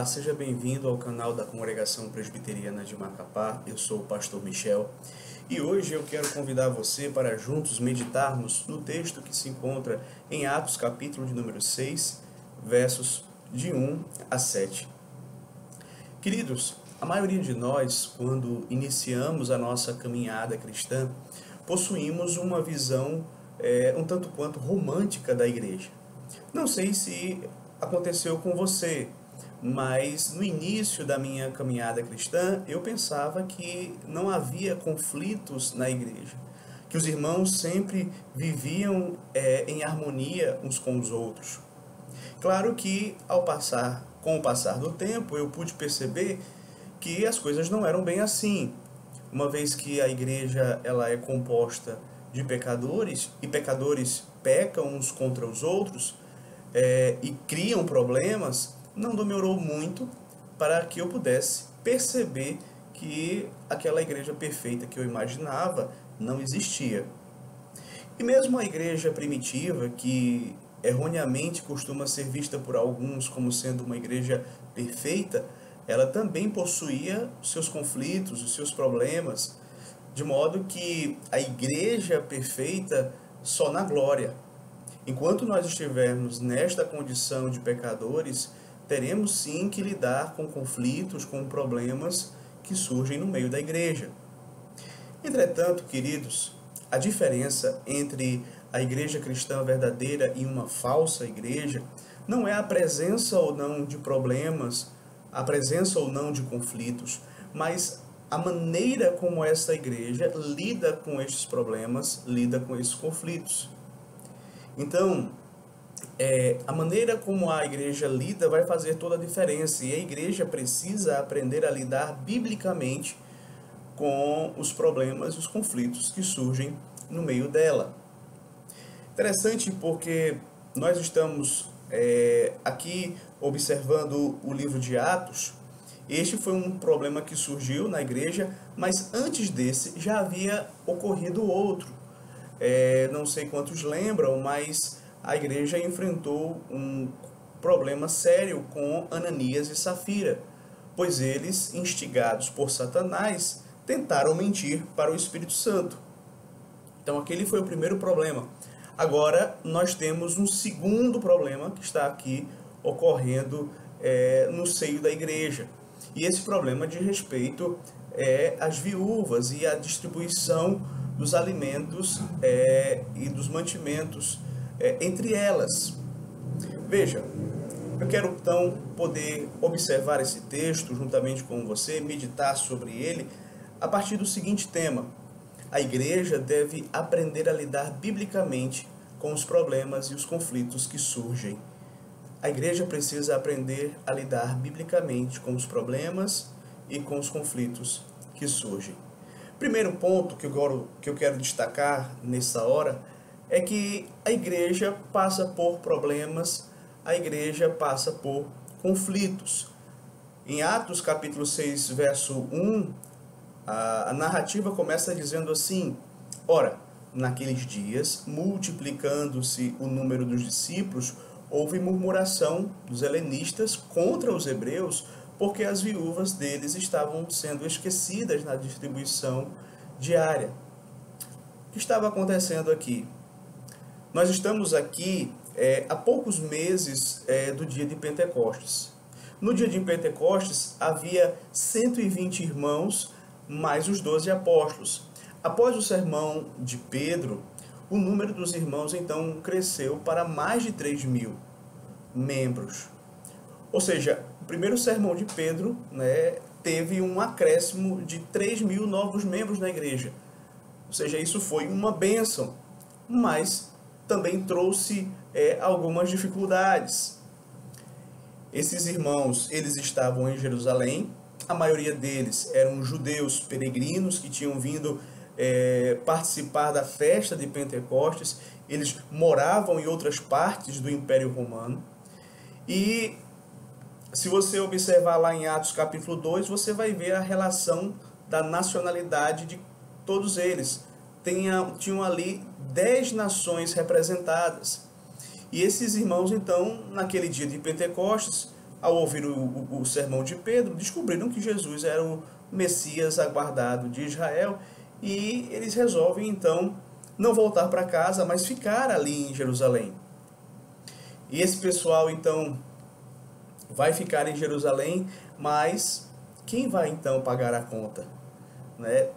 Olá, seja bem-vindo ao canal da Congregação Presbiteriana de Macapá. Eu sou o pastor Michel e hoje eu quero convidar você para juntos meditarmos no texto que se encontra em Atos, capítulo de número 6, versos de 1 a 7. Queridos, a maioria de nós, quando iniciamos a nossa caminhada cristã, possuímos uma visão um tanto quanto romântica da igreja. Não sei se aconteceu com você, mas no início da minha caminhada cristã, eu pensava que não havia conflitos na igreja, que os irmãos sempre viviam em harmonia uns com os outros. Claro que com o passar do tempo, eu pude perceber que as coisas não eram bem assim, uma vez que a igreja ela é composta de pecadores e pecadores pecam uns contra os outros e criam problemas. Não demorou muito para que eu pudesse perceber que aquela igreja perfeita que eu imaginava não existia. E mesmo a igreja primitiva, que erroneamente costuma ser vista por alguns como sendo uma igreja perfeita, ela também possuía os seus conflitos, os seus problemas, de modo que a igreja perfeita só na glória. Enquanto nós estivermos nesta condição de pecadores, teremos sim que lidar com conflitos, com problemas que surgem no meio da igreja. Entretanto, queridos, a diferença entre a igreja cristã verdadeira e uma falsa igreja não é a presença ou não de problemas, a presença ou não de conflitos, mas a maneira como essa igreja lida com estes problemas, lida com esses conflitos. Então, a maneira como a igreja lida vai fazer toda a diferença, e a igreja precisa aprender a lidar biblicamente com os problemas e os conflitos que surgem no meio dela. Interessante porque nós estamos aqui observando o livro de Atos. Este foi um problema que surgiu na igreja, mas antes desse já havia ocorrido outro. Não sei quantos lembram, mas a igreja enfrentou um problema sério com Ananias e Safira, pois eles, instigados por Satanás, tentaram mentir para o Espírito Santo. Então aquele foi o primeiro problema. Agora nós temos um segundo problema que está aqui ocorrendo no seio da igreja. E esse problema diz respeito às viúvas e à distribuição dos alimentos e dos mantimentos entre elas. Veja, eu quero então poder observar esse texto juntamente com você, meditar sobre ele, a partir do seguinte tema: a igreja deve aprender a lidar biblicamente com os problemas e os conflitos que surgem. A igreja precisa aprender a lidar biblicamente com os problemas e com os conflitos que surgem. Primeiro ponto que eu quero destacar nessa hora é que a igreja passa por problemas, a igreja passa por conflitos. Em Atos capítulo 6, verso 1, a narrativa começa dizendo assim: ora, naqueles dias, multiplicando-se o número dos discípulos, houve murmuração dos helenistas contra os hebreus, porque as viúvas deles estavam sendo esquecidas na distribuição diária. O que estava acontecendo aqui? Nós estamos aqui há poucos meses do dia de Pentecostes. No dia de Pentecostes havia 120 irmãos, mais os 12 apóstolos. Após o sermão de Pedro, o número dos irmãos então cresceu para mais de 3.000 membros. Ou seja, o primeiro sermão de Pedro teve um acréscimo de 3.000 novos membros na igreja. Ou seja, isso foi uma bênção, mas também trouxe algumas dificuldades. Esses irmãos, eles estavam em Jerusalém, a maioria deles eram judeus peregrinos que tinham vindo participar da festa de Pentecostes. Eles moravam em outras partes do Império Romano. E se você observar lá em Atos capítulo 2, você vai ver a relação da nacionalidade de todos eles. Tinham ali 10 nações representadas. E esses irmãos, então, naquele dia de Pentecostes, ao ouvir o sermão de Pedro, descobriram que Jesus era o Messias aguardado de Israel, e eles resolvem então não voltar para casa, mas ficar ali em Jerusalém. E esse pessoal então vai ficar em Jerusalém, mas quem vai então pagar a conta?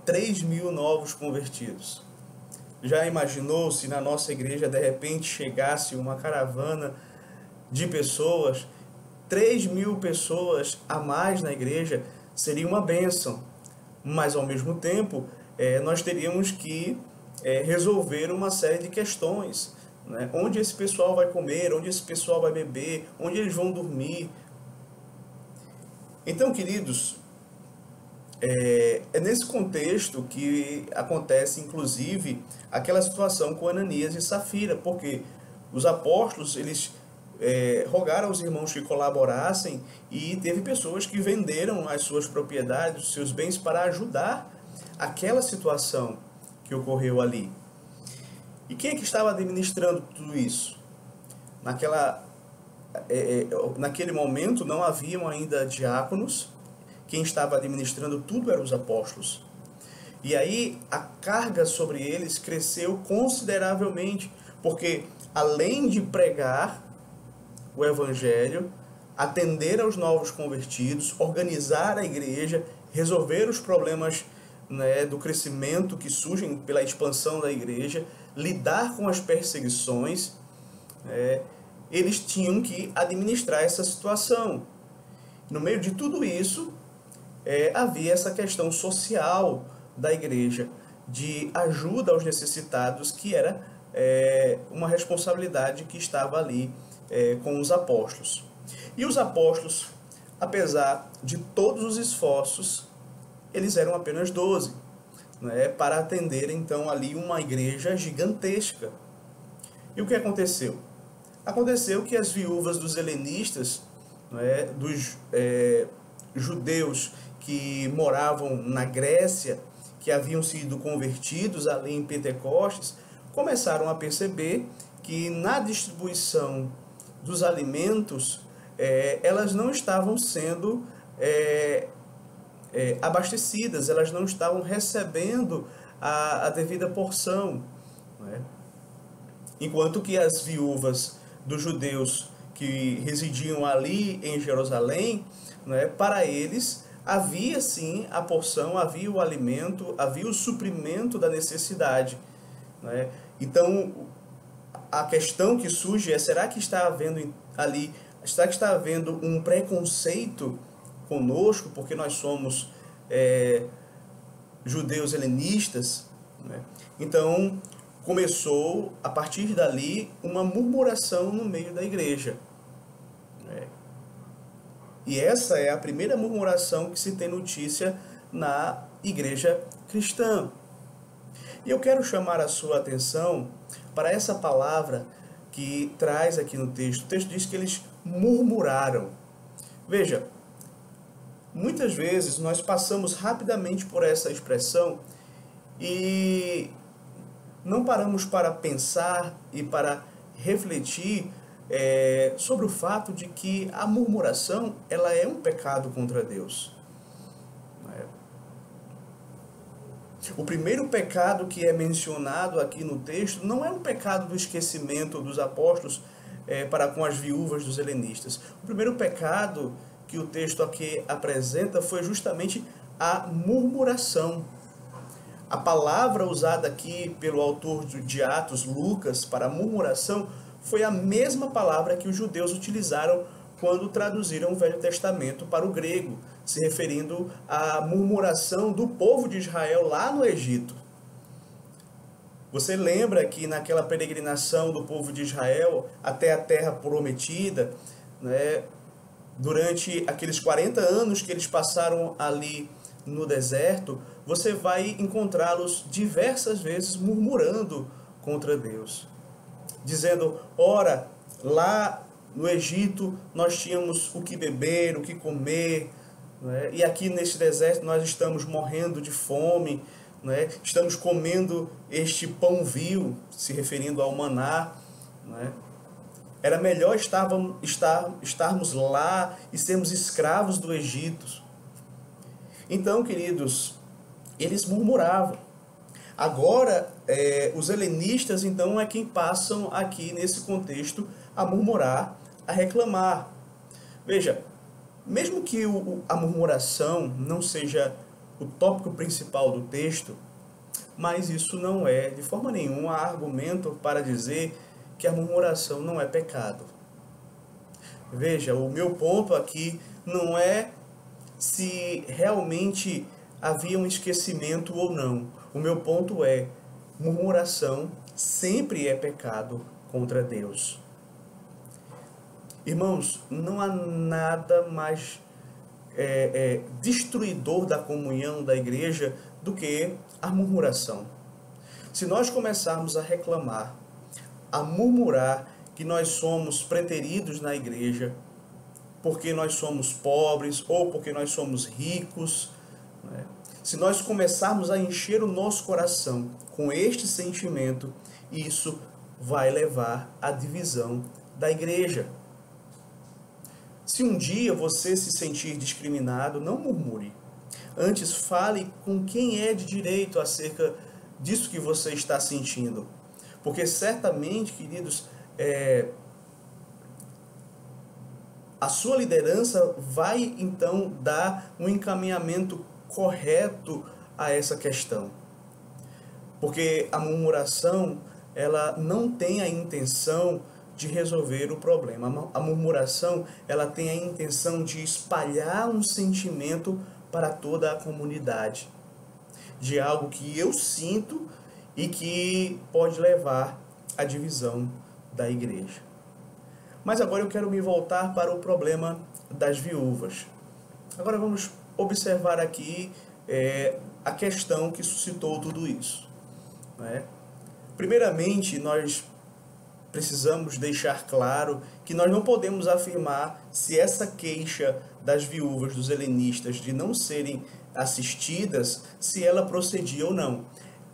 3.000 novos convertidos. Já imaginou se na nossa igreja de repente chegasse uma caravana de pessoas, 3.000 pessoas a mais na igreja? Seria uma bênção, mas ao mesmo tempo nós teríamos que resolver uma série de questões, né? Onde esse pessoal vai comer, onde esse pessoal vai beber, onde eles vão dormir. Então, queridos, é nesse contexto que acontece, inclusive, aquela situação com Ananias e Safira, porque os apóstolos, eles rogaram aos irmãos que colaborassem, e teve pessoas que venderam as suas propriedades, os seus bens, para ajudar aquela situação que ocorreu ali. E quem é que estava administrando tudo isso? Naquele momento não haviam ainda diáconos. Quem estava administrando tudo eram os apóstolos. E aí a carga sobre eles cresceu consideravelmente, porque além de pregar o evangelho, atender aos novos convertidos, organizar a igreja, resolver os problemas, né, do crescimento que surgem pela expansão da igreja, lidar com as perseguições, eles tinham que administrar essa situação. No meio de tudo isso, havia essa questão social da igreja, de ajuda aos necessitados, que era uma responsabilidade que estava ali com os apóstolos. E os apóstolos, apesar de todos os esforços, eles eram apenas 12, né, para atender então ali uma igreja gigantesca. E o que aconteceu? Aconteceu que as viúvas dos helenistas, né, dos judeus que moravam na Grécia, que haviam sido convertidos ali em Pentecostes, começaram a perceber que na distribuição dos alimentos, elas não estavam sendo abastecidas, elas não estavam recebendo a devida porção, né? Enquanto que as viúvas dos judeus que residiam ali em Jerusalém, né, para eles havia sim a porção, havia o alimento, havia o suprimento da necessidade, né? Então a questão que surge é: será que está havendo ali, será que está havendo um preconceito conosco, porque nós somos judeus helenistas, né? Então começou, a partir dali, uma murmuração no meio da igreja, né? E essa é a primeira murmuração que se tem notícia na igreja cristã. E eu quero chamar a sua atenção para essa palavra que traz aqui no texto. O texto diz que eles murmuraram. Veja, muitas vezes nós passamos rapidamente por essa expressão e não paramos para pensar e para refletir sobre o fato de que a murmuração, ela é um pecado contra Deus. O primeiro pecado que é mencionado aqui no texto não é um pecado do esquecimento dos apóstolos para com as viúvas dos helenistas. O primeiro pecado que o texto aqui apresenta foi justamente a murmuração. A palavra usada aqui pelo autor de Atos, Lucas, para murmuração, foi a mesma palavra que os judeus utilizaram quando traduziram o Velho Testamento para o grego, se referindo à murmuração do povo de Israel lá no Egito. Você lembra que naquela peregrinação do povo de Israel até a terra prometida, né, durante aqueles 40 anos que eles passaram ali no deserto, você vai encontrá-los diversas vezes murmurando contra Deus, dizendo: ora, lá no Egito nós tínhamos o que beber, o que comer, né? E aqui neste deserto nós estamos morrendo de fome, né? Estamos comendo este pão vil, se referindo ao maná, né? Era melhor estarmos lá e sermos escravos do Egito. Então, queridos, eles murmuravam. Agora, os helenistas, então, é quem passam aqui nesse contexto a murmurar, a reclamar. Veja, mesmo que a murmuração não seja o tópico principal do texto, mas isso não é, de forma nenhuma, argumento para dizer que a murmuração não é pecado. Veja, o meu ponto aqui não é se realmente havia um esquecimento ou não. O meu ponto é, murmuração sempre é pecado contra Deus. Irmãos, não há nada mais destruidor da comunhão da igreja do que a murmuração. Se nós começarmos a reclamar, a murmurar que nós somos preteridos na igreja, porque nós somos pobres ou porque nós somos ricos, né? Se nós começarmos a encher o nosso coração com este sentimento, isso vai levar à divisão da igreja. Se um dia você se sentir discriminado, não murmure. Antes, fale com quem é de direito acerca disso que você está sentindo. Porque certamente, queridos, a sua liderança vai então dar um encaminhamento correto a essa questão. Porque a murmuração, ela não tem a intenção de resolver o problema. A murmuração, ela tem a intenção de espalhar um sentimento para toda a comunidade, de algo que eu sinto e que pode levar à divisão da igreja. Mas agora eu quero me voltar para o problema das viúvas. Agora vamos observar aqui a questão que suscitou tudo isso, né? Primeiramente, nós precisamos deixar claro que nós não podemos afirmar se essa queixa das viúvas dos helenistas de não serem assistidas, se ela procedia ou não.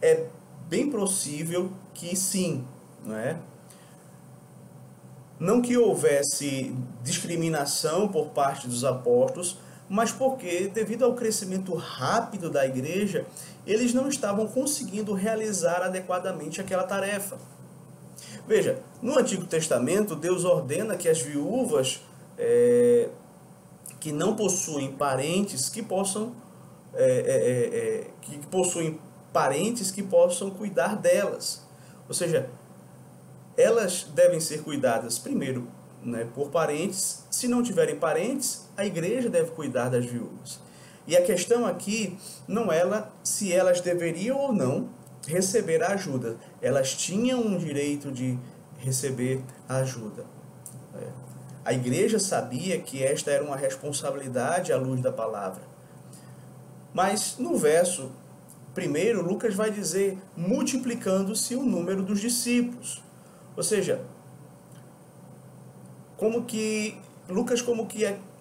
É bem possível que sim, não é? Não que houvesse discriminação por parte dos apóstolos, mas porque, devido ao crescimento rápido da igreja, eles não estavam conseguindo realizar adequadamente aquela tarefa. Veja, no Antigo Testamento, Deus ordena que as viúvas que não possuem parentes que possam cuidar delas. Ou seja, elas devem ser cuidadas primeiro, né, por parentes. Se não tiverem parentes, a igreja deve cuidar das viúvas. E a questão aqui não é se elas deveriam ou não receber a ajuda. Elas tinham um direito de receber a ajuda. A igreja sabia que esta era uma responsabilidade à luz da palavra. Mas no verso primeiro, Lucas vai dizer multiplicando-se o número dos discípulos. Ou seja, Lucas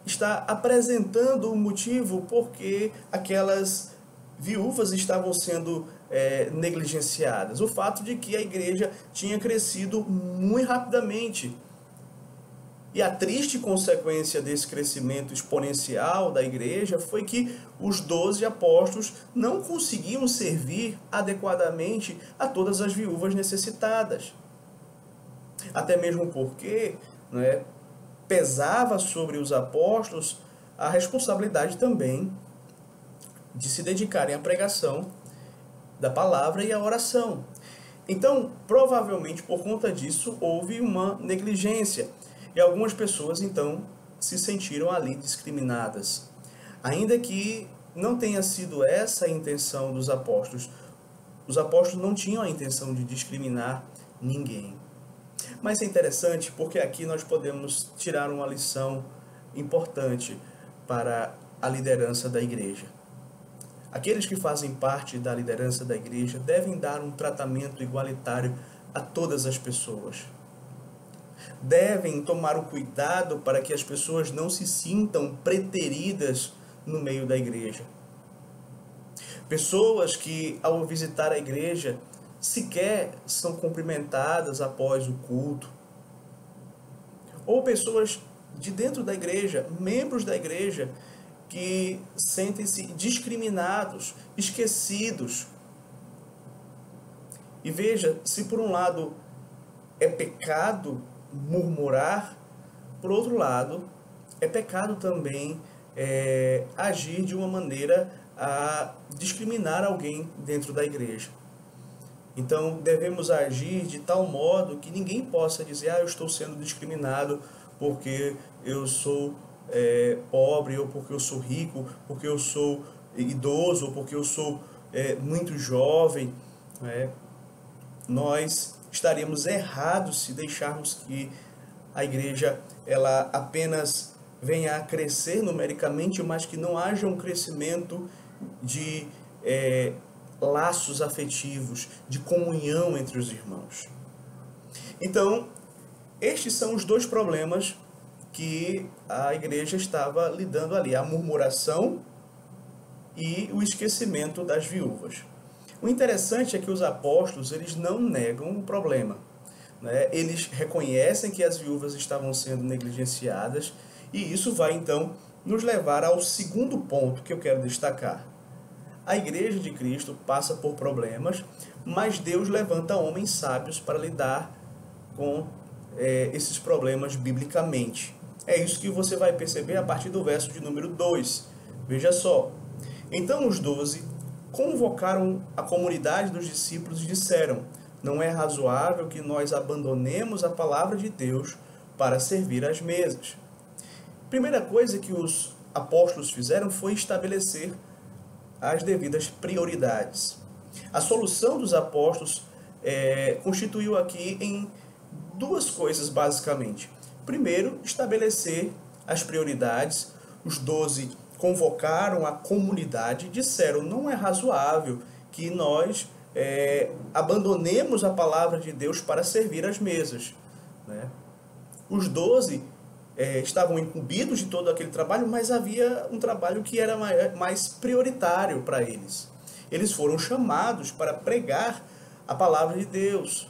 está apresentando o motivo porque aquelas viúvas estavam sendo negligenciadas. O fato de que a igreja tinha crescido muito rapidamente. E a triste consequência desse crescimento exponencial da igreja foi que os 12 apóstolos não conseguiam servir adequadamente a todas as viúvas necessitadas. Até mesmo porque, né, pesava sobre os apóstolos a responsabilidade também de se dedicarem à pregação da palavra e à oração. Então, provavelmente por conta disso, houve uma negligência. E algumas pessoas, então, se sentiram ali discriminadas. Ainda que não tenha sido essa a intenção dos apóstolos. Os apóstolos não tinham a intenção de discriminar ninguém. Mas é interessante porque aqui nós podemos tirar uma lição importante para a liderança da igreja. Aqueles que fazem parte da liderança da igreja devem dar um tratamento igualitário a todas as pessoas. Devem tomar o cuidado para que as pessoas não se sintam preteridas no meio da igreja. Pessoas que, ao visitar a igreja, sequer são cumprimentadas após o culto. ou pessoas de dentro da igreja, membros da igreja, que sentem-se discriminados, esquecidos. E veja, se por um lado é pecado murmurar, por outro lado, é pecado também agir de uma maneira a discriminar alguém dentro da igreja. Então, devemos agir de tal modo que ninguém possa dizer: eu estou sendo discriminado porque eu sou pobre, ou porque eu sou rico, porque eu sou idoso, ou porque eu sou muito jovem. Nós estaríamos errados se deixarmos que a igreja ela apenas venha a crescer numericamente, mas que não haja um crescimento de laços afetivos, de comunhão entre os irmãos. Então, estes são os dois problemas que a igreja estava lidando ali: a murmuração e o esquecimento das viúvas. O interessante é que os apóstolos, eles não negam o problema, né? Eles reconhecem que as viúvas estavam sendo negligenciadas, e isso vai então nos levar ao segundo ponto que eu quero destacar. A igreja de Cristo passa por problemas, mas Deus levanta homens sábios para lidar com esses problemas biblicamente. É isso que você vai perceber a partir do verso de número 2. Veja só. Então os 12 convocaram a comunidade dos discípulos e disseram: não é razoável que nós abandonemos a palavra de Deus para servir às mesas. Primeira coisa que os apóstolos fizeram foi estabelecer as devidas prioridades. A solução dos apóstolos constituiu aqui em duas coisas, basicamente. Primeiro, estabelecer as prioridades. Os 12 convocaram a comunidade e disseram: não é razoável que nós abandonemos a palavra de Deus para servir às mesas, né? Os 12 estavam incumbidos de todo aquele trabalho, mas havia um trabalho que era mais prioritário para eles. Eles foram chamados para pregar a palavra de Deus.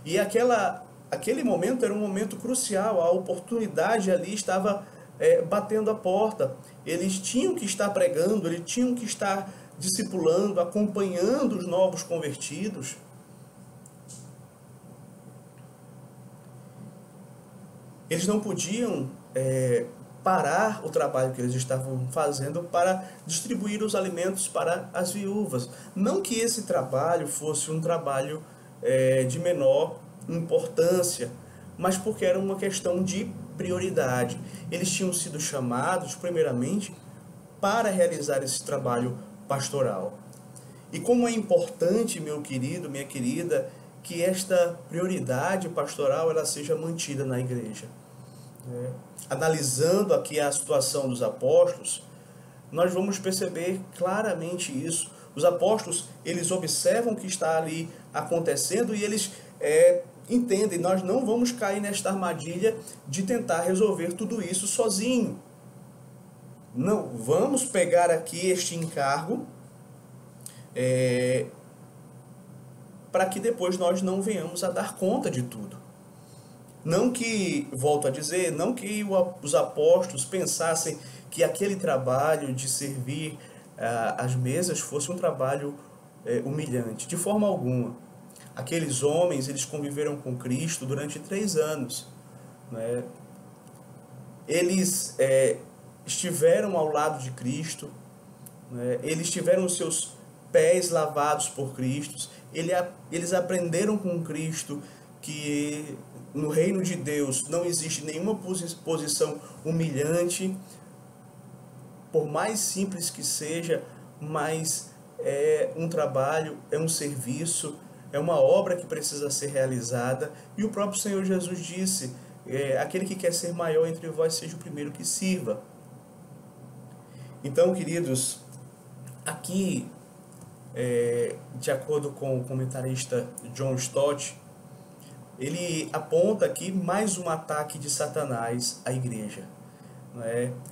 E aquele momento era um momento crucial, a oportunidade ali estava batendo a porta. Eles tinham que estar pregando, eles tinham que estar discipulando, acompanhando os novos convertidos. Eles não podiam parar o trabalho que eles estavam fazendo para distribuir os alimentos para as viúvas. Não que esse trabalho fosse um trabalho de menor importância, mas porque era uma questão de prioridade. Eles tinham sido chamados, primeiramente, para realizar esse trabalho pastoral. E como é importante, meu querido, minha querida, que esta prioridade pastoral ela seja mantida na igreja. Analisando aqui a situação dos apóstolos, nós vamos perceber claramente isso. Os apóstolos, eles observam o que está ali acontecendo e eles entendem: nós não vamos cair nesta armadilha de tentar resolver tudo isso sozinho. Não, vamos pegar aqui este encargo para que depois nós não venhamos a dar conta de tudo. Não que, volto a dizer, não que os apóstolos pensassem que aquele trabalho de servir às mesas fosse um trabalho humilhante, de forma alguma. Aqueles homens, eles conviveram com Cristo durante 3 anos, né? Eles estiveram ao lado de Cristo, né? Eles tiveram os seus pés lavados por Cristo, eles aprenderam com Cristo que no reino de Deus não existe nenhuma posição humilhante, por mais simples que seja, mas é um trabalho, é um serviço, é uma obra que precisa ser realizada. E o próprio Senhor Jesus disse: aquele que quer ser maior entre vós, seja o primeiro que sirva. Então, queridos, aqui, de acordo com o comentarista John Stott, ele aponta aqui mais um ataque de Satanás à igreja.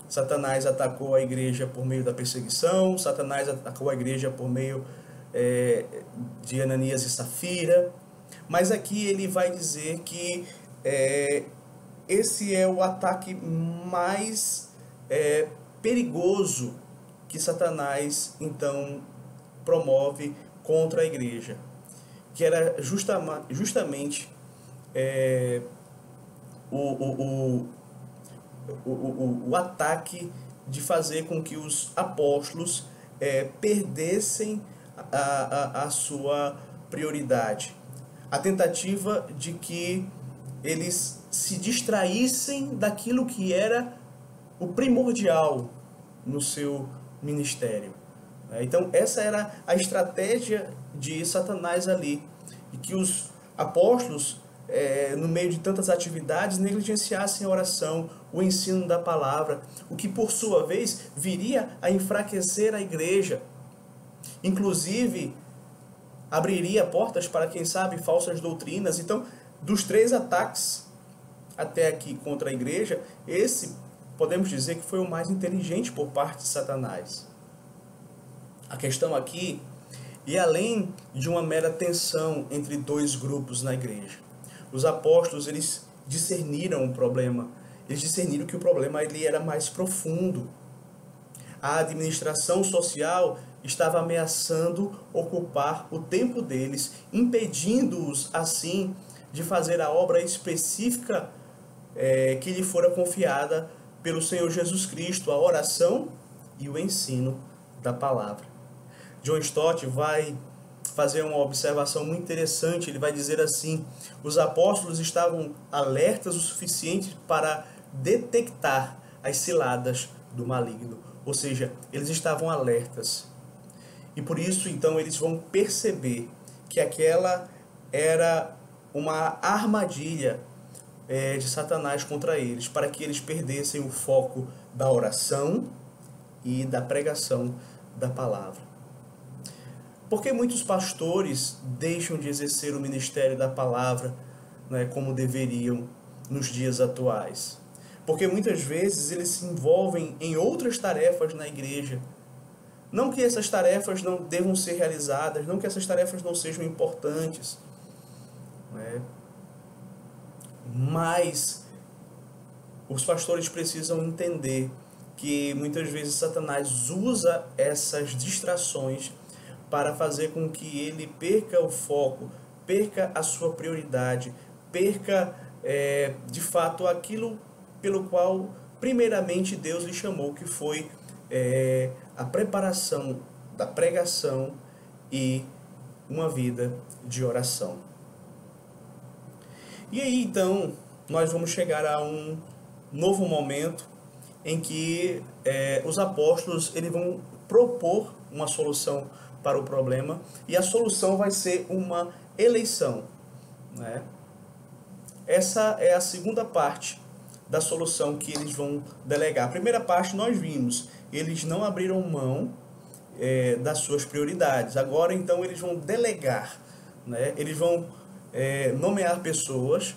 Satanás atacou a igreja por meio da perseguição, Satanás atacou a igreja por meio de Ananias e Safira, mas aqui ele vai dizer que esse é o ataque mais perigoso que Satanás, então, promove contra a igreja, que era justamente o ataque de fazer com que os apóstolos perdessem a sua prioridade. A tentativa de que eles se distraíssem daquilo que era o primordial no seu ministério. Então essa era a estratégia de Satanás ali, e que os apóstolos, no meio de tantas atividades, negligenciassem a oração, o ensino da palavra, o que por sua vez viria a enfraquecer a igreja, inclusive abriria portas para, quem sabe, falsas doutrinas. Então, dos 3 ataques até aqui contra a igreja, esse podemos dizer que foi o mais inteligente por parte de Satanás. A questão aqui, e além de uma mera tensão entre 2 grupos na igreja, os apóstolos, eles discerniram o problema. Eles discerniram que o problema ele era mais profundo. A administração social estava ameaçando ocupar o tempo deles, impedindo-os, assim, de fazer a obra específica que lhe fora confiada pelo Senhor Jesus Cristo, a oração e o ensino da palavra. John Stott vai fazer uma observação muito interessante. Ele vai dizer assim: os apóstolos estavam alertas o suficiente para detectar as ciladas do maligno, ou seja, eles estavam alertas, e por isso então eles vão perceber que aquela era uma armadilha de Satanás contra eles, para que eles perdessem o foco da oração e da pregação da palavra. Porque muitos pastores deixam de exercer o ministério da palavra, né, como deveriam nos dias atuais? Porque muitas vezes eles se envolvem em outras tarefas na igreja. Não que essas tarefas não devam ser realizadas, não que essas tarefas não sejam importantes, né? Mas os pastores precisam entender que muitas vezes Satanás usa essas distrações para fazer com que ele perca o foco, perca a sua prioridade, perca de fato aquilo pelo qual primeiramente Deus lhe chamou, que foi a preparação da pregação e uma vida de oração. E aí então nós vamos chegar a um novo momento em que os apóstolos eles vão propor uma solução para o problema, e a solução vai ser uma eleição, né? Essa é a segunda parte da solução que eles vão delegar. A primeira parte nós vimos, eles não abriram mão das suas prioridades. Agora então eles vão delegar, né? Eles vão nomear pessoas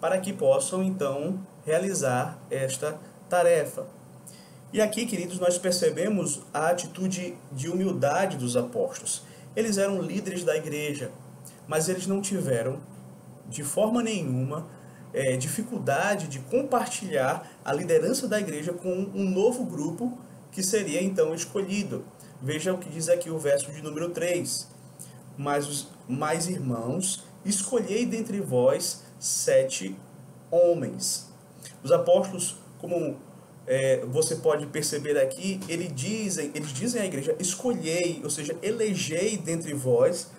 para que possam então realizar esta tarefa. E aqui, queridos, nós percebemos a atitude de humildade dos apóstolos. Eles eram líderes da igreja, mas eles não tiveram, de forma nenhuma, dificuldade de compartilhar a liderança da igreja com um novo grupo que seria então escolhido. Veja o que diz aqui o verso de número 3. Mas irmãos, escolhei dentre vós 7 homens. Os apóstolos, como você pode perceber aqui, eles dizem à igreja: escolhei, ou seja, elegei dentre vós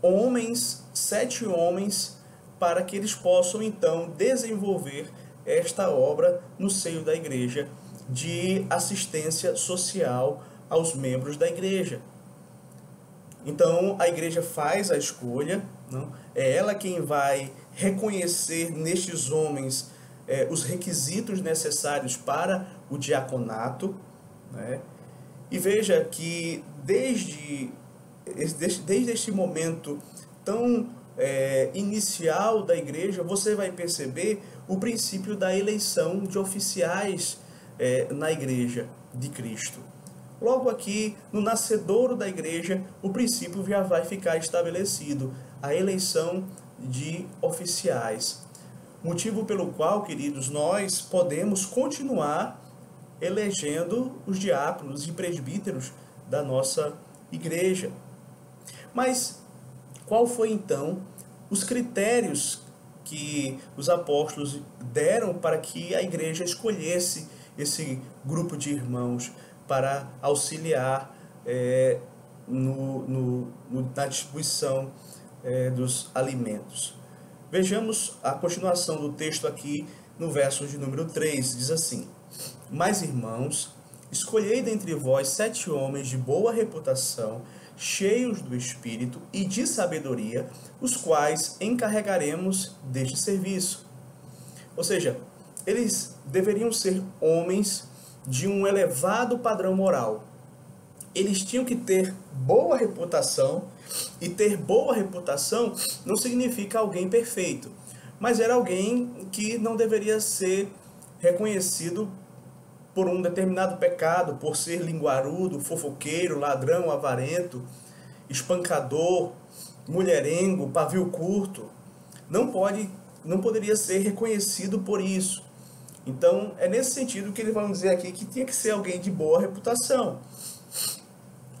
homens, 7 homens, para que eles possam então desenvolver esta obra no seio da igreja de assistência social aos membros da igreja. Então a igreja faz a escolha, não? É ela quem vai reconhecer nestes homens os requisitos necessários para o diaconato, né? E veja que desde este momento tão inicial da igreja, você vai perceber o princípio da eleição de oficiais na igreja de Cristo. Logo aqui, no nascedouro da igreja, o princípio já vai ficar estabelecido, a eleição de oficiais. Motivo pelo qual, queridos, nós podemos continuar elegendo os diáconos e presbíteros da nossa igreja. Mas qual foi então os critérios que os apóstolos deram para que a igreja escolhesse esse grupo de irmãos para auxiliar na distribuição dos alimentos? Vejamos a continuação do texto aqui no verso de número 3, diz assim: Mas, irmãos, escolhei dentre vós 7 homens de boa reputação, cheios do Espírito e de sabedoria, os quais encarregaremos deste serviço. Ou seja, eles deveriam ser homens de um elevado padrão moral. Eles tinham que ter boa reputação, e ter boa reputação não significa alguém perfeito, mas era alguém que não deveria ser reconhecido por um determinado pecado, por ser linguarudo, fofoqueiro, ladrão, avarento, espancador, mulherengo, pavio curto. Não poderia ser reconhecido por isso. Então, é nesse sentido que eles vão dizer aqui que tinha que ser alguém de boa reputação.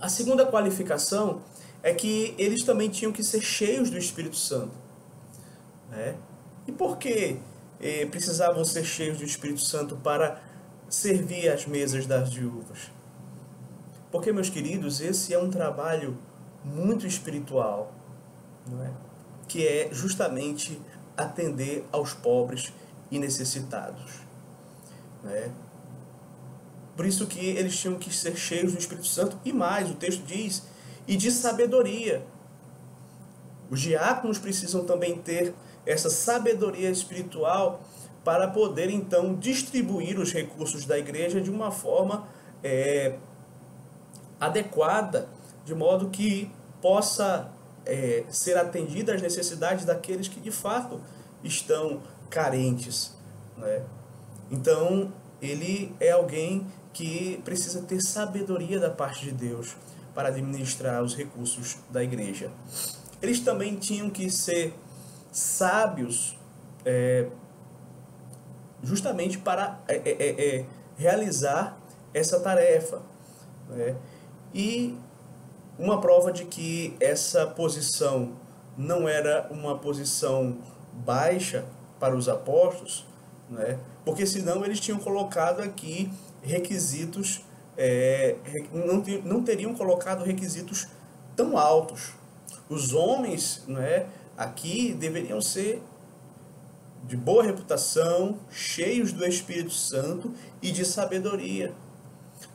A segunda qualificação é que eles também tinham que ser cheios do Espírito Santo. E por que precisavam ser cheios do Espírito Santo para servir as mesas das viúvas? Porque, meus queridos, esse é um trabalho muito espiritual, não é? Que é justamente atender aos pobres e necessitados. Por isso que eles tinham que ser cheios do Espírito Santo, e mais, o texto diz, e de sabedoria. Os diáconos precisam também ter essa sabedoria espiritual para poder, então, distribuir os recursos da igreja de uma forma adequada, de modo que possa ser atendida às necessidades daqueles que, de fato, estão carentes. Então, ele é alguém que precisa ter sabedoria da parte de Deus para administrar os recursos da igreja. Eles também tinham que ser sábios justamente para realizar essa tarefa. E uma prova de que essa posição não era uma posição baixa para os apóstolos, porque senão eles tinham colocado aqui requisitos, não teriam colocado requisitos tão altos. Os homens aqui deveriam ser de boa reputação, cheios do Espírito Santo e de sabedoria.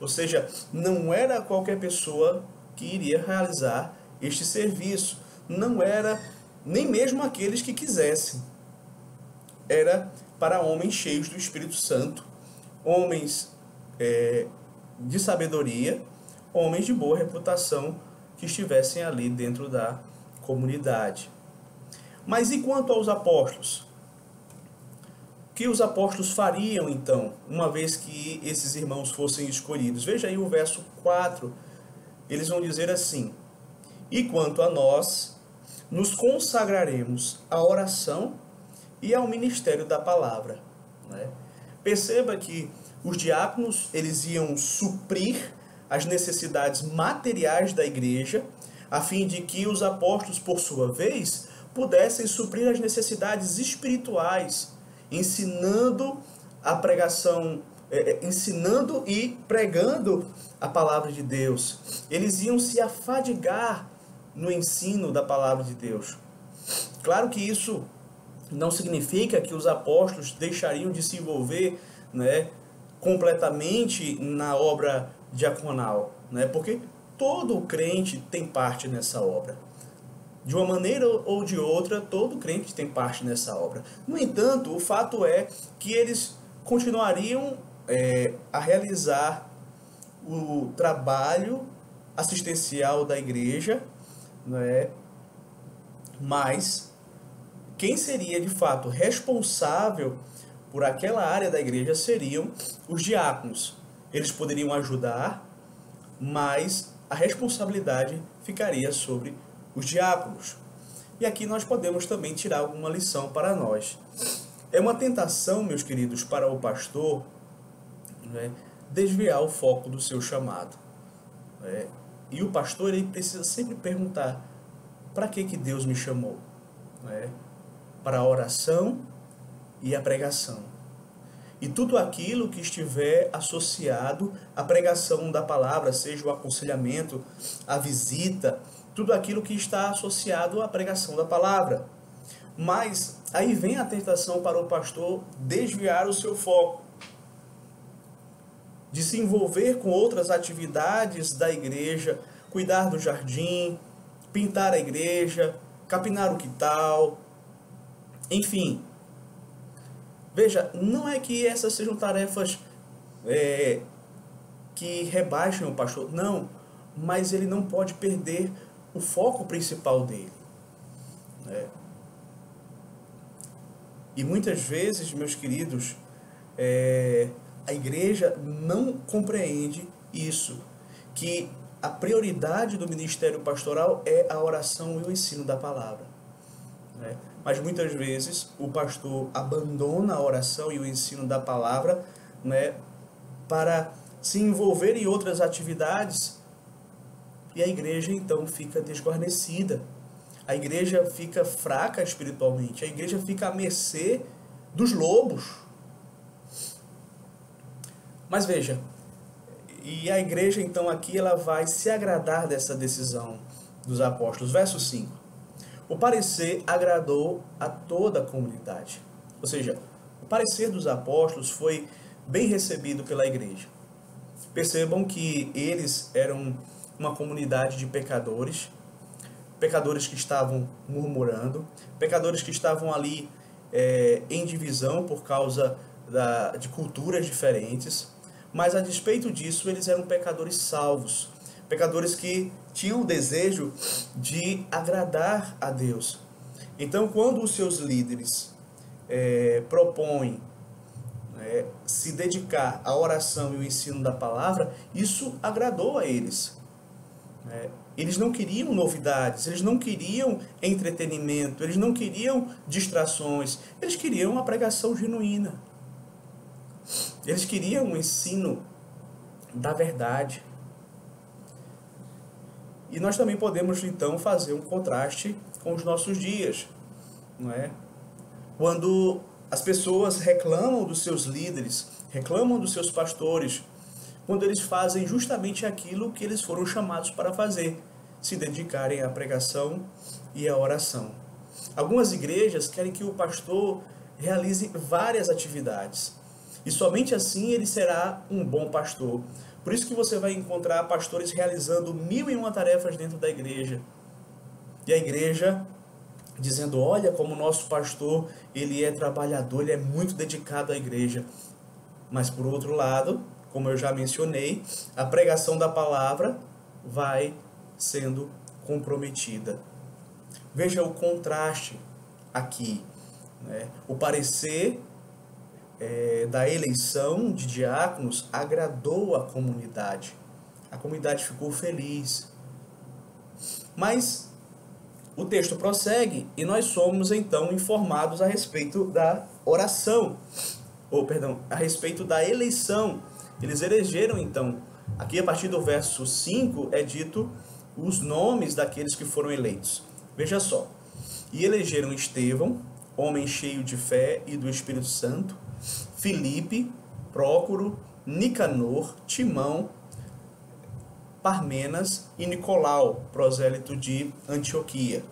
Ou seja, não era qualquer pessoa que iria realizar este serviço. Não era nem mesmo aqueles que quisessem. Era para homens cheios do Espírito Santo, homens de sabedoria, homens de boa reputação que estivessem ali dentro da comunidade. Mas e quanto aos apóstolos? O que os apóstolos fariam, então, uma vez que esses irmãos fossem escolhidos? Veja aí o verso 4. Eles vão dizer assim: E quanto a nós, nos consagraremos à oração e ao ministério da palavra. Perceba que os diáconos, eles iam suprir as necessidades materiais da igreja, a fim de que os apóstolos, por sua vez, pudessem suprir as necessidades espirituais, ensinando a pregação, ensinando e pregando a palavra de Deus. Eles iam se afadigar no ensino da palavra de Deus. Claro que isso não significa que os apóstolos deixariam de se envolver completamente na obra diaconal, porque todo crente tem parte nessa obra. De uma maneira ou de outra, todo crente tem parte nessa obra. No entanto, o fato é que eles continuariam a realizar o trabalho assistencial da igreja, mas quem seria de fato responsável por aquela área da igreja seriam os diáconos. Eles poderiam ajudar, mas a responsabilidade ficaria sobre os diáconos. E aqui nós podemos também tirar alguma lição para nós. É uma tentação, meus queridos, para o pastor, né, desviar o foco do seu chamado. Né? E o pastor ele precisa sempre perguntar: para que Deus me chamou? Né? Para a oração e a pregação. E tudo aquilo que estiver associado à pregação da palavra, seja o aconselhamento, a visita, tudo aquilo que está associado à pregação da palavra. Mas aí vem a tentação para o pastor desviar o seu foco, de se envolver com outras atividades da igreja, cuidar do jardim, pintar a igreja, capinar o quintal, enfim. Veja, não é que essas sejam tarefas que rebaixem o pastor, não, mas ele não pode perder o foco principal dele. Né? E muitas vezes, meus queridos, a igreja não compreende isso, que a prioridade do ministério pastoral é a oração e o ensino da palavra. Né? Mas muitas vezes o pastor abandona a oração e o ensino da palavra, né, para se envolver em outras atividades, e a igreja então fica desguarnecida. A igreja fica fraca espiritualmente, a igreja fica à mercê dos lobos. Mas veja, e a igreja então aqui ela vai se agradar dessa decisão dos apóstolos. Verso 5. O parecer agradou a toda a comunidade. Ou seja, o parecer dos apóstolos foi bem recebido pela igreja. Percebam que eles eram uma comunidade de pecadores, pecadores que estavam murmurando, pecadores que estavam ali em divisão por causa de culturas diferentes, mas a despeito disso eles eram pecadores salvos, pecadores que tinham o desejo de agradar a Deus. Então, quando os seus líderes propõem se dedicar à oração e ao ensino da palavra, isso agradou a eles. Eles não queriam novidades, eles não queriam entretenimento, eles não queriam distrações, eles queriam uma pregação genuína. Eles queriam um ensino da verdade. E nós também podemos então fazer um contraste com os nossos dias, não é? Quando as pessoas reclamam dos seus líderes, reclamam dos seus pastores, quando eles fazem justamente aquilo que eles foram chamados para fazer, se dedicarem à pregação e à oração. Algumas igrejas querem que o pastor realize várias atividades, e somente assim ele será um bom pastor. Por isso que você vai encontrar pastores realizando 1001 tarefas dentro da igreja. E a igreja dizendo: olha como o nosso pastor, ele é trabalhador, ele é muito dedicado à igreja. Mas por outro lado, como eu já mencionei, a pregação da palavra vai sendo comprometida. Veja o contraste aqui, né? O parecer da eleição de diáconos agradou a comunidade. A comunidade ficou feliz. Mas o texto prossegue e nós somos então informados a respeito da oração, a respeito da eleição. Eles elegeram então, aqui a partir do verso 5 é dito os nomes daqueles que foram eleitos. Veja só: e elegeram Estevão, homem cheio de fé e do Espírito Santo, Filipe, Prócoro, Nicanor, Timão, Parmenas e Nicolau, prosélito de Antioquia.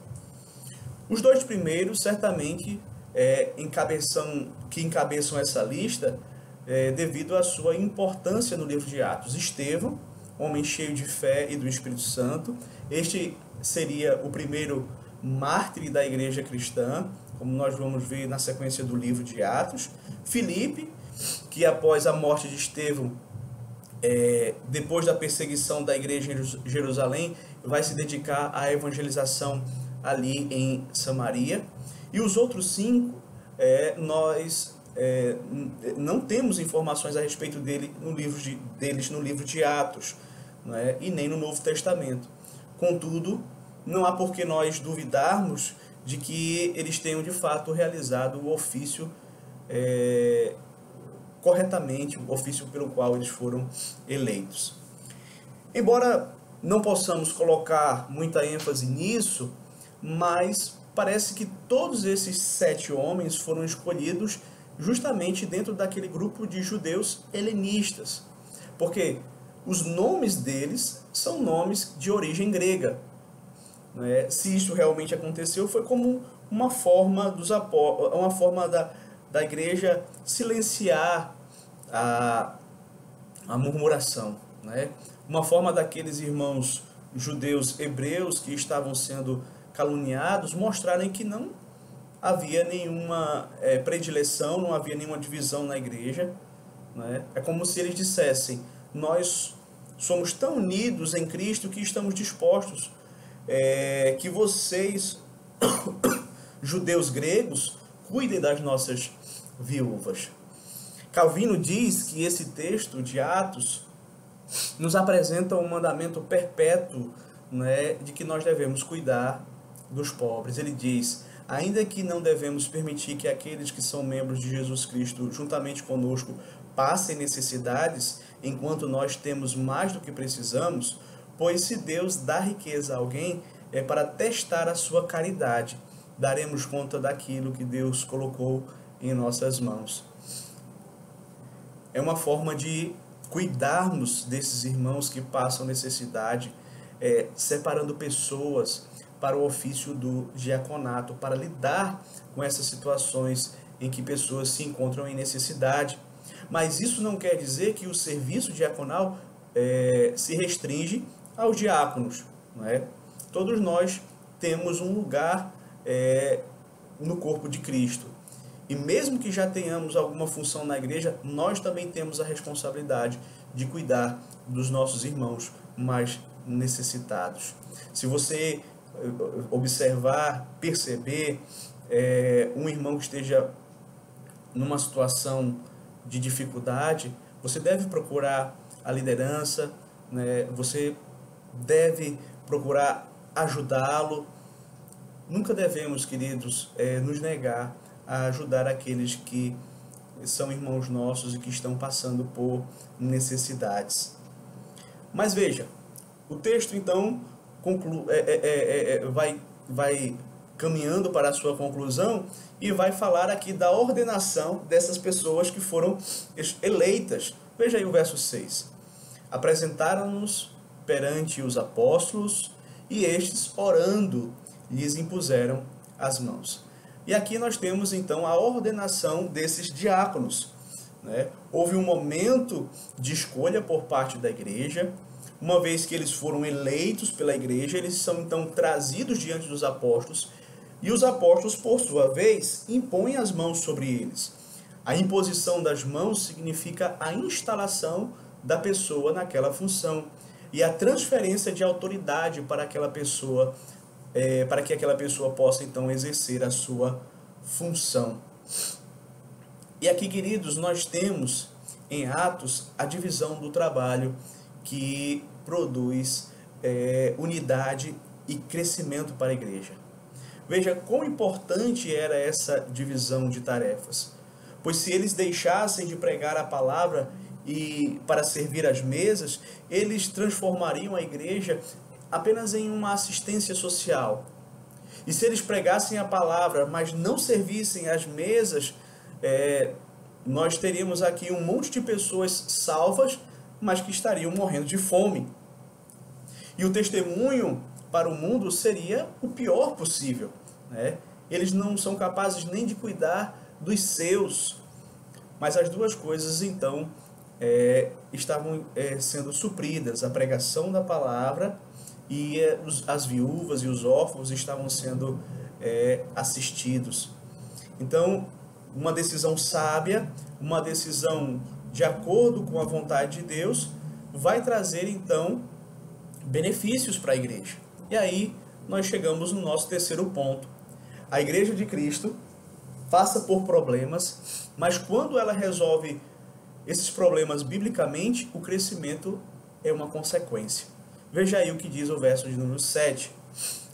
Os dois primeiros certamente encabeçam essa lista devido à sua importância no livro de Atos. Estevão, homem cheio de fé e do Espírito Santo, este seria o primeiro mártir da igreja cristã, como nós vamos ver na sequência do livro de Atos. Filipe, que após a morte de Estevão, depois da perseguição da igreja em Jerusalém, vai se dedicar à evangelização ali em Samaria. E os outros 5, nós não temos informações a respeito deles no livro de Atos, não é? E nem no Novo Testamento. Contudo, não há por que nós duvidarmos de que eles tenham de fato realizado o ofício corretamente o ofício pelo qual eles foram eleitos. Embora não possamos colocar muita ênfase nisso, mas parece que todos esses 7 homens foram escolhidos justamente dentro daquele grupo de judeus helenistas, porque os nomes deles são nomes de origem grega. Se isso realmente aconteceu, foi como uma forma da igreja silenciar a murmuração, uma forma daqueles irmãos judeus hebreus que estavam sendo caluniados mostrarem que não havia nenhuma predileção, não havia nenhuma divisão na igreja. É como se eles dissessem: nós somos tão unidos em Cristo que estamos dispostos que vocês, judeus gregos, cuidem das nossas viúvas. Calvino diz que esse texto de Atos nos apresenta um mandamento perpétuo, de que nós devemos cuidar dos pobres. Ele diz: ainda que não devemos permitir que aqueles que são membros de Jesus Cristo, juntamente conosco, passem necessidades, enquanto nós temos mais do que precisamos, pois se Deus dá riqueza a alguém, é para testar a sua caridade. Daremos conta daquilo que Deus colocou em nossas mãos. É uma forma de cuidarmos desses irmãos que passam necessidade, separando pessoas para o ofício do diaconato, para lidar com essas situações em que pessoas se encontram em necessidade. Mas isso não quer dizer que o serviço diaconal se restringe aos diáconos. Todos nós temos um lugar no corpo de Cristo. E mesmo que já tenhamos alguma função na igreja, nós também temos a responsabilidade de cuidar dos nossos irmãos mais necessitados. Se você observar, perceber um irmão que esteja numa situação de dificuldade, você deve procurar a liderança, você deve procurar ajudá-lo. Nunca devemos, queridos, nos negar a ajudar aqueles que são irmãos nossos e que estão passando por necessidades. Mas veja, o texto então vai caminhando para a sua conclusão e vai falar aqui da ordenação dessas pessoas que foram eleitas. Veja aí o verso 6. Apresentaram-nos perante os apóstolos e estes, orando, lhes impuseram as mãos. E aqui nós temos então a ordenação desses diáconos. Houve um momento de escolha por parte da igreja. Uma vez que eles foram eleitos pela igreja, eles são então trazidos diante dos apóstolos, e os apóstolos, por sua vez, impõem as mãos sobre eles. A imposição das mãos significa a instalação da pessoa naquela função e a transferência de autoridade para aquela pessoa, para que aquela pessoa possa então exercer a sua função. E aqui, queridos, nós temos em Atos a divisão do trabalho que produz unidade e crescimento para a igreja. Veja quão importante era essa divisão de tarefas. Pois se eles deixassem de pregar a palavra e para servir às mesas, eles transformariam a igreja apenas em uma assistência social. E se eles pregassem a palavra, mas não servissem às mesas, nós teríamos aqui um monte de pessoas salvas, mas que estariam morrendo de fome. E o testemunho para o mundo seria o pior possível. Eles não são capazes nem de cuidar dos seus. Mas as duas coisas, então, estavam sendo supridas. A pregação da palavra e as viúvas e os órfãos estavam sendo assistidos. Então, uma decisão sábia, uma decisão de acordo com a vontade de Deus, vai trazer, então, benefícios para a igreja. E aí, nós chegamos no nosso terceiro ponto. A igreja de Cristo passa por problemas, mas quando ela resolve esses problemas biblicamente, o crescimento é uma consequência. Veja aí o que diz o verso de número 7.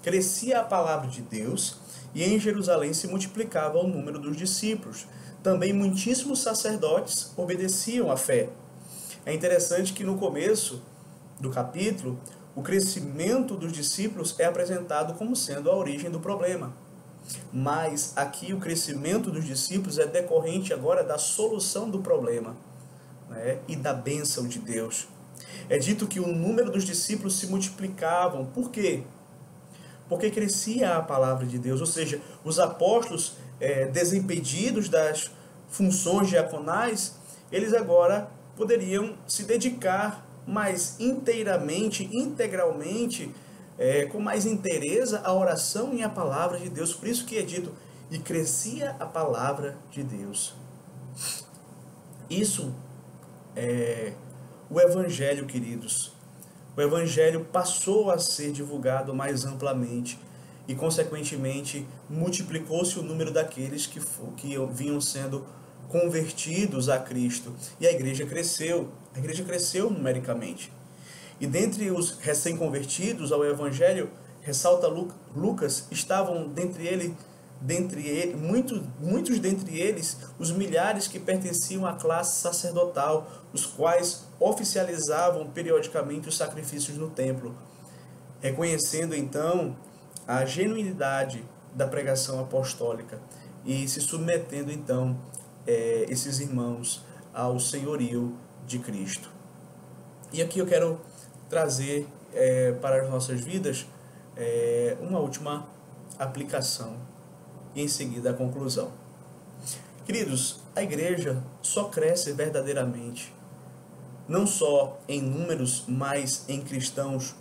crescia a palavra de Deus e em Jerusalém se multiplicava o número dos discípulos. Também muitíssimos sacerdotes obedeciam à fé. É interessante que no começo do capítulo, o crescimento dos discípulos é apresentado como sendo a origem do problema. Mas aqui o crescimento dos discípulos é decorrente agora da solução do problema, né, e da bênção de Deus. É dito que o número dos discípulos se multiplicavam. Por quê? Porque crescia a palavra de Deus, ou seja, os apóstolos desimpedidos das funções diaconais, eles agora poderiam se dedicar mais inteiramente, integralmente, com mais inteireza à oração e à palavra de Deus. Por isso que é dito, e crescia a palavra de Deus. Isso é o Evangelho, queridos. O Evangelho passou a ser divulgado mais amplamente e, consequentemente, multiplicou-se o número daqueles que vinham sendo convertidos a Cristo. E a igreja cresceu numericamente. E dentre os recém-convertidos ao Evangelho, ressalta Lucas, estavam muitos dentre eles, os milhares que pertenciam à classe sacerdotal, os quais oficializavam periodicamente os sacrifícios no templo, reconhecendo então a genuinidade da pregação apostólica e se submetendo então esses irmãos ao senhorio de Cristo. E aqui eu quero trazer para as nossas vidas uma última aplicação e em seguida a conclusão. Queridos, a igreja só cresce verdadeiramente, não só em números, mas em cristãos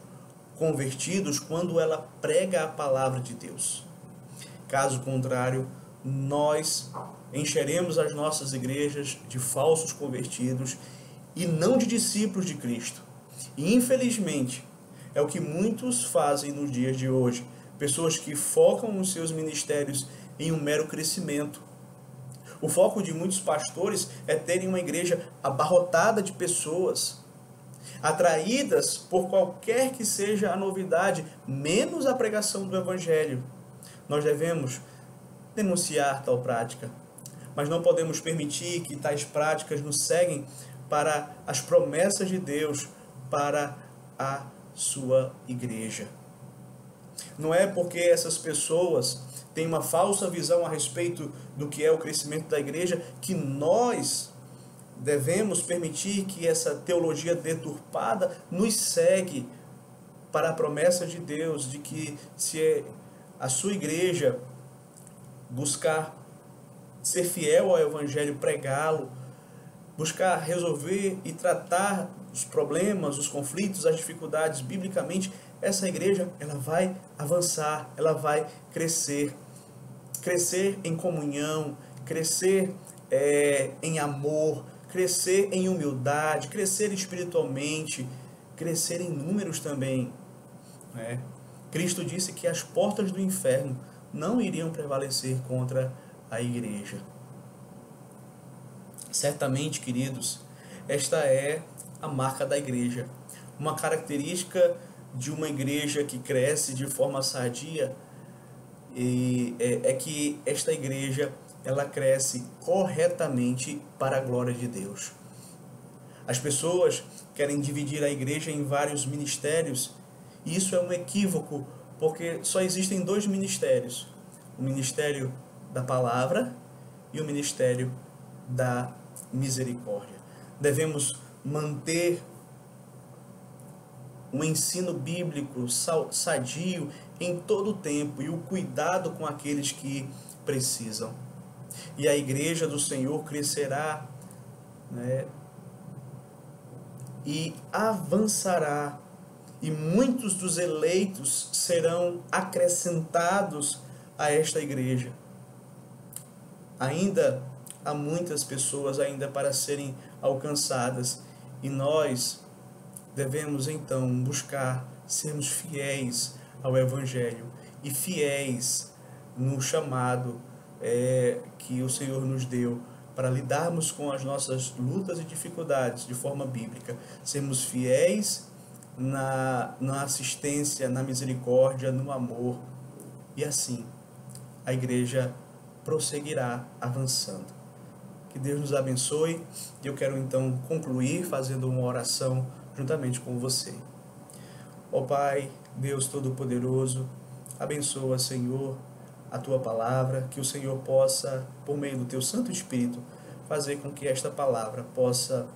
convertidos, quando ela prega a palavra de Deus. Caso contrário, nós encheremos as nossas igrejas de falsos convertidos e não de discípulos de Cristo. E infelizmente, é o que muitos fazem nos dias de hoje. Pessoas que focam os seus ministérios em um mero crescimento. O foco de muitos pastores é terem uma igreja abarrotada de pessoas, atraídas por qualquer que seja a novidade, menos a pregação do Evangelho. Nós devemos denunciar tal prática, mas não podemos permitir que tais práticas nos seguem para as promessas de Deus para a sua igreja. Não é porque essas pessoas têm uma falsa visão a respeito do que é o crescimento da igreja que nós devemos permitir que essa teologia deturpada nos segue para a promessa de Deus de que se a sua igreja buscar ser fiel ao Evangelho, pregá-lo, buscar resolver e tratar os problemas, os conflitos, as dificuldades biblicamente, essa igreja ela vai avançar, ela vai crescer em comunhão, crescer em amor, crescer em humildade, crescer espiritualmente, crescer em números também. Né? Cristo disse que as portas do inferno não iriam prevalecer contra a igreja. Certamente, queridos, esta é a marca da igreja. Uma característica de uma igreja que cresce de forma sadia é que esta igreja ela cresce corretamente para a glória de Deus. As pessoas querem dividir a igreja em vários ministérios, e isso é um equívoco, porque só existem dois ministérios: o ministério da palavra e o ministério da misericórdia. Devemos manter um ensino bíblico sadio em todo o tempo e o cuidado com aqueles que precisam. E a igreja do Senhor crescerá, né, e avançará, e muitos dos eleitos serão acrescentados a esta igreja. Ainda há muitas pessoas ainda para serem alcançadas, e nós devemos então buscar sermos fiéis ao Evangelho e fiéis no chamado que o Senhor nos deu para lidarmos com as nossas lutas e dificuldades de forma bíblica. Sermos fiéis na assistência, na misericórdia, no amor. E assim, a igreja prosseguirá avançando. Que Deus nos abençoe. E eu quero então concluir fazendo uma oração juntamente com você. Ó Pai, Deus Todo-Poderoso, abençoa, Senhor, a Tua palavra, que o Senhor possa, por meio do Teu Santo Espírito, fazer com que esta palavra possa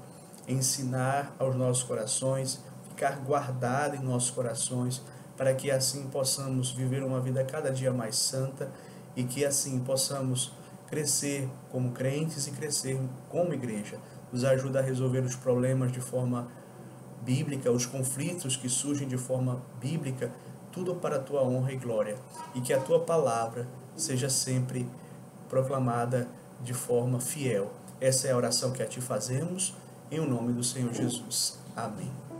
ensinar aos nossos corações, ficar guardada em nossos corações, para que assim possamos viver uma vida cada dia mais santa e que assim possamos crescer como crentes e crescer como igreja. Nos ajuda a resolver os problemas de forma bíblica, os conflitos que surgem de forma bíblica, tudo para a Tua honra e glória. E que a Tua palavra seja sempre proclamada de forma fiel. Essa é a oração que a Ti fazemos, em o nome do Senhor Jesus. Amém.